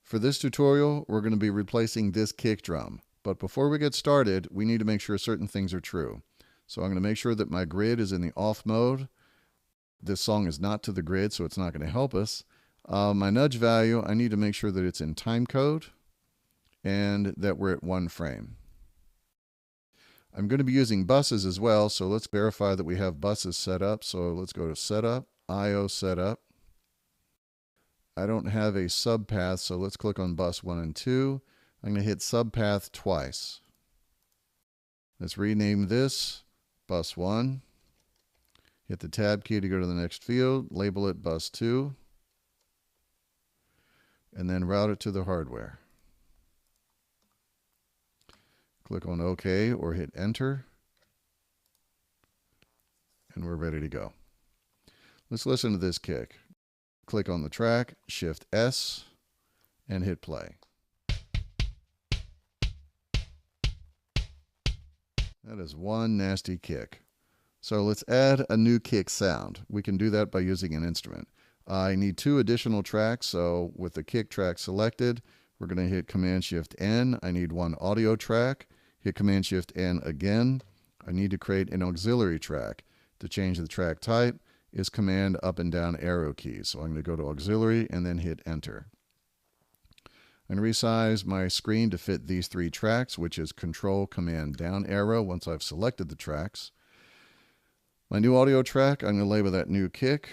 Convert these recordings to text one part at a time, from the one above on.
For this tutorial, we're going to be replacing this kick drum. But before we get started, we need to make sure certain things are true. So I'm going to make sure that my grid is in the off mode. This song is not to the grid, so it's not going to help us. My nudge value, I need to make sure that it's in time code and that we're at 1 frame. I'm going to be using buses as well, so let's verify that we have buses set up. So let's go to Setup, IO Setup. I don't have a subpath, so let's click on bus 1 and 2. I'm going to hit subpath twice. Let's rename this bus 1. Hit the tab key to go to the next field, label it bus 2, and then route it to the hardware. Click on OK or hit enter, and we're ready to go. Let's listen to this kick. Click on the track, Shift S, and hit play. That is one nasty kick. So let's add a new kick sound. We can do that by using an instrument. I need 2 additional tracks, so with the kick track selected, we're going to hit Command-Shift-N. I need 1 audio track. Hit Command-Shift-N again. I need to create an auxiliary track. To change the track type is Command up and down arrow keys. So I'm going to go to auxiliary and then hit enter. I'm going to resize my screen to fit these 3 tracks, which is Control Command down arrow once I've selected the tracks. My new audio track, I'm going to label that new kick.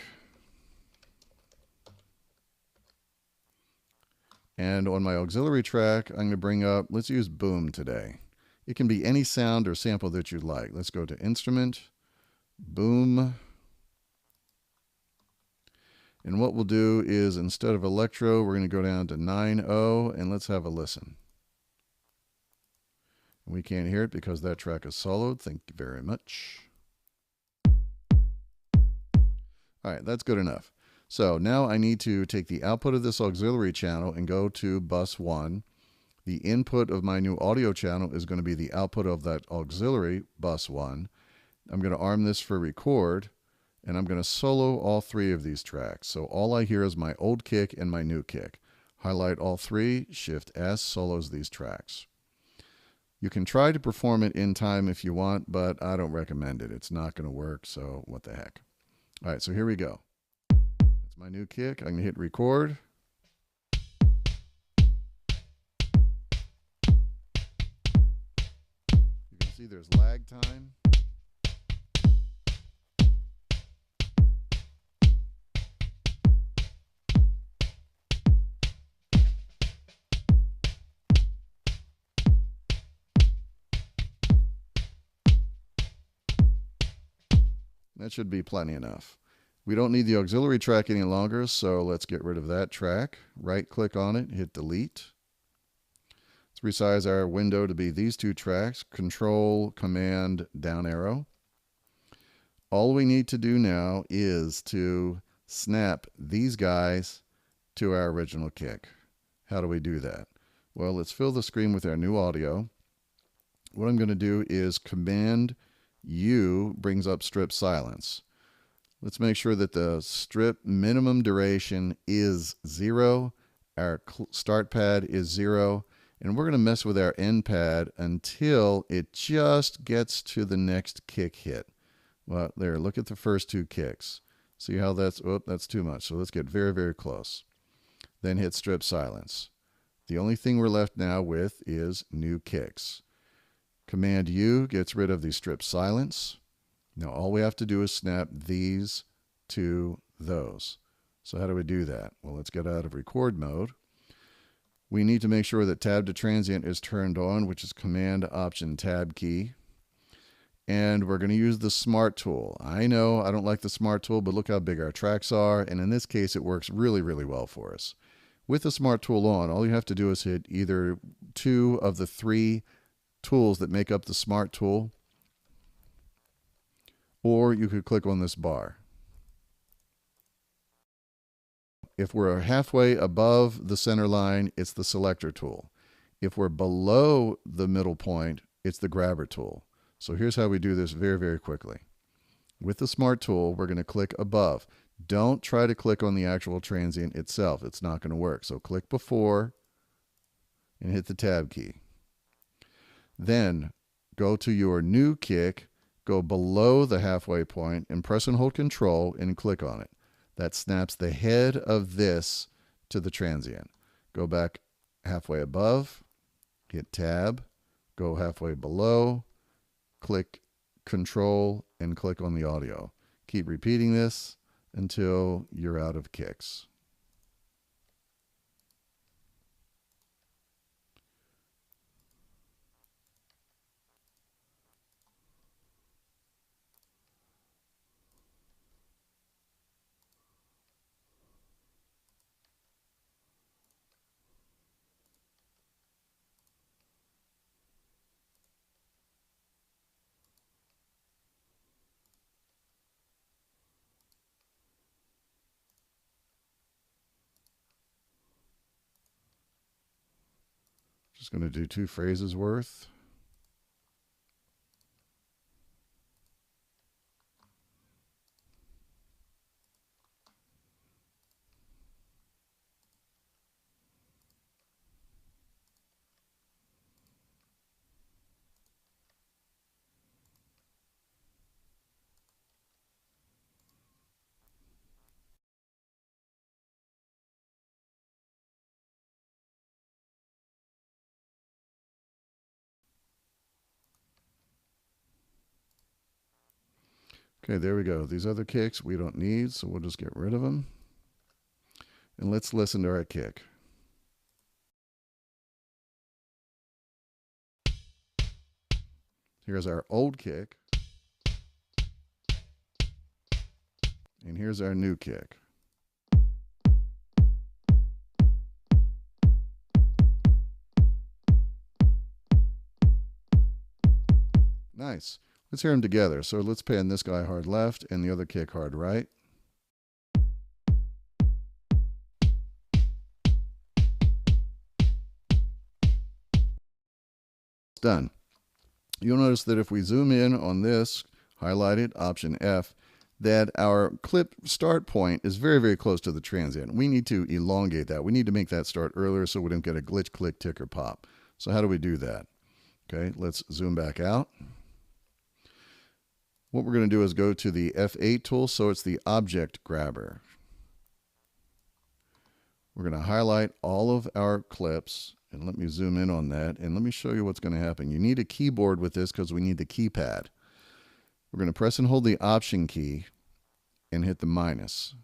And on my auxiliary track, I'm going to bring up, let's use boom today. It can be any sound or sample that you'd like. Let's go to Instrument, Boom. And what we'll do is instead of electro, we're going to go down to 9.0 and let's have a listen. We can't hear it because that track is soloed. Thank you very much. All right, that's good enough. So now I need to take the output of this auxiliary channel and go to bus 1. The input of my new audio channel is going to be the output of that auxiliary bus 1. I'm going to arm this for record, and I'm going to solo all 3 of these tracks. So all I hear is my old kick and my new kick. Highlight all 3, Shift S solos these tracks. You can try to perform it in time if you want, but I don't recommend it. It's not going to work, so what the heck. All right, so here we go. That's my new kick. I'm going to hit record. You can see there's lag time. That should be plenty enough. We don't need the auxiliary track any longer, so let's get rid of that track. Right-click on it, hit delete. Let's resize our window to be these 2 tracks, Control, Command, down arrow. All we need to do now is to snap these guys to our original kick. How do we do that? Well, let's fill the screen with our new audio. What I'm going to do is Command U brings up strip silence. Let's make sure that the strip minimum duration is 0. Our start pad is 0. And we're going to mess with our end pad until it just gets to the next kick hit. Well, there, look at the first 2 kicks. See how that's, oh, that's too much. So let's get very, very close. Then hit strip silence. The only thing we're left now with is new kicks. Command U gets rid of the strip silence. Now all we have to do is snap these to those. So how do we do that? Well, let's get out of record mode. We need to make sure that tab to transient is turned on, which is Command Option Tab key. And we're going to use the Smart tool. I know I don't like the Smart tool, but look how big our tracks are. And in this case, it works really, really well for us. With the Smart tool on, all you have to do is hit either 2 of the 3 tools that make up the Smart tool, or you could click on this bar. If we're halfway above the center line, it's the Selector tool. If we're below the middle point, it's the Grabber tool. So here's how we do this very, very quickly. With the Smart tool, we're going to click above. Don't try to click on the actual transient itself. It's not going to work. So click before, and hit the tab key. Then go to your new kick, go below the halfway point, and press and hold Control and click on it. That snaps the head of this to the transient. Go back halfway above, hit tab, go halfway below, click Control, and click on the audio. Keep repeating this until you're out of kicks. Just going to do 2 phrases worth. Okay, there we go. These other kicks we don't need, so we'll just get rid of them. And let's listen to our kick. Here's our old kick. And here's our new kick. Nice. Let's hear them together. So let's pan this guy hard left and the other kick hard right. Done. You'll notice that if we zoom in on this, highlight it, Option F, that our clip start point is very, very close to the transient. We need to elongate that. We need to make that start earlier so we don't get a glitch, click, tick, or pop. So how do we do that? Okay, let's zoom back out. What we're going to do is go to the F8 tool, so it's the object grabber. We're going to highlight all of our clips, and let me zoom in on that, and let me show you what's going to happen. You need a keyboard with this because we need the keypad. We're going to press and hold the Option key and hit the minus.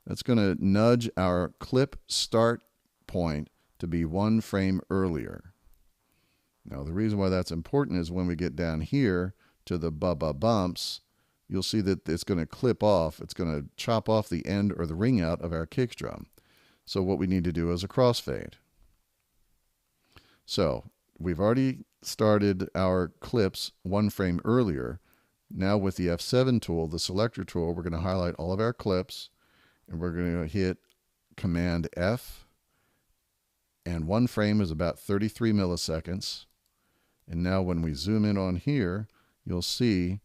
That's going to nudge our clip start point to be 1 frame earlier. Now, the reason why that's important is when we get down here to the bumps, you'll see that it's going to clip off. It's going to chop off the end or the ring out of our kick drum. So what we need to do is a crossfade. So we've already started our clips 1 frame earlier. Now with the F7 tool, the selector tool, we're going to highlight all of our clips, and we're going to hit Command F, and 1 frame is about 33 milliseconds. And now when we zoom in on here, you'll see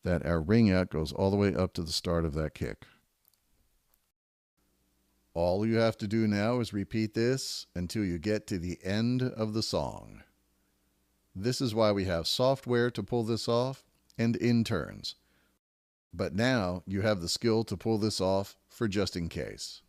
that our ring out goes all the way up to the start of that kick. All you have to do now is repeat this until you get to the end of the song. This is why we have software to pull this off and interns. But now you have the skill to pull this off for just in case.